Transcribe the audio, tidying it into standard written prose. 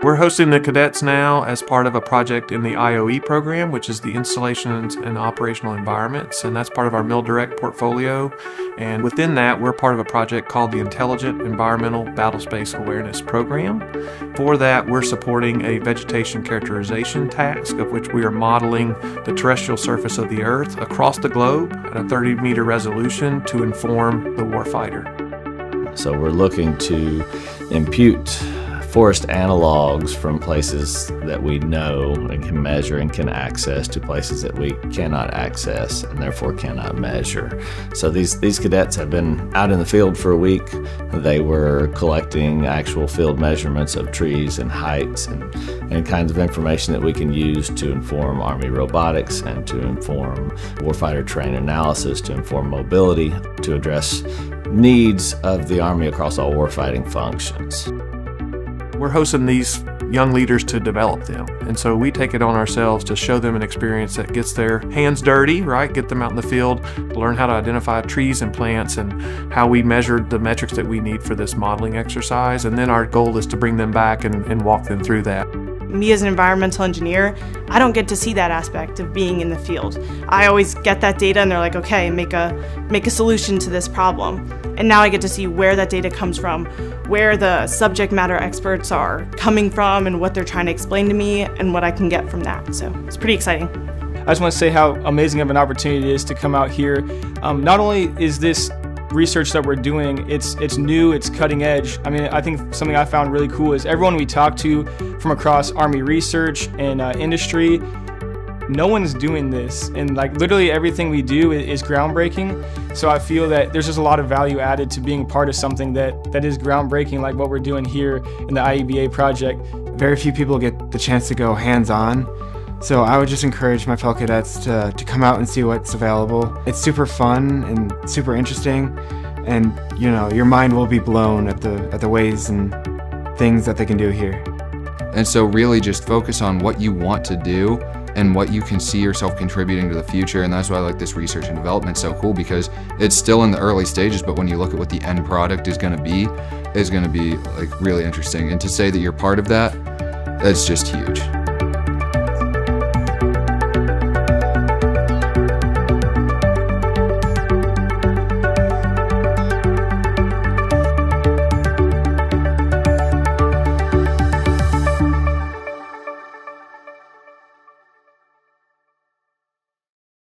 We're hosting the cadets now as part of a project in the IOE program, which is the Installations and Operational Environments, and that's part of our Mill Direct portfolio. And within that, we're part of a project called the Intelligent Environmental Battlespace Awareness Program. For that, we're supporting a vegetation characterization task, of which we are modeling the terrestrial surface of the Earth across the globe at a 30-meter resolution to inform the warfighter. So we're looking to impute forest analogs from places that we know and can measure and can access to places that we cannot access and therefore cannot measure. So these cadets have been out in the field for a week. They were collecting actual field measurements of trees and heights and kinds of information that we can use to inform Army robotics and to inform warfighter terrain analysis, to inform mobility, to address needs of the Army across all warfighting functions. We're hosting these young leaders to develop them. And so we take it on ourselves to show them an experience that gets their hands dirty, right? Get them out in the field, learn how to identify trees and plants and how we measured the metrics that we need for this modeling exercise. And then our goal is to bring them back and walk them through that. Me as an environmental engineer, I don't get to see that aspect of being in the field. I always get that data and they're like, okay, make a solution to this problem. And now I get to see where that data comes from, where the subject matter experts are coming from and what they're trying to explain to me and what I can get from that. So it's pretty exciting. I just want to say how amazing of an opportunity it is to come out here. Not only is this research that we're doing, it's new, it's cutting edge. I mean, I think something I found really cool is everyone we talk to from across Army research and industry, no one's doing this, and like literally everything we do is groundbreaking. So I feel that there's just a lot of value added to being part of something that is groundbreaking, like what we're doing here in the IEBA project. Very few people get the chance to go hands-on, so I would just encourage my fellow cadets to come out and see what's available. It's super fun and super interesting, and you know, your mind will be blown at the ways and things that they can do here. And so really just focus on what you want to do and what you can see yourself contributing to the future. And that's why I like this research and development so cool, because it's still in the early stages, but when you look at what the end product is going to be like really interesting. And to say that you're part of that, that's just huge.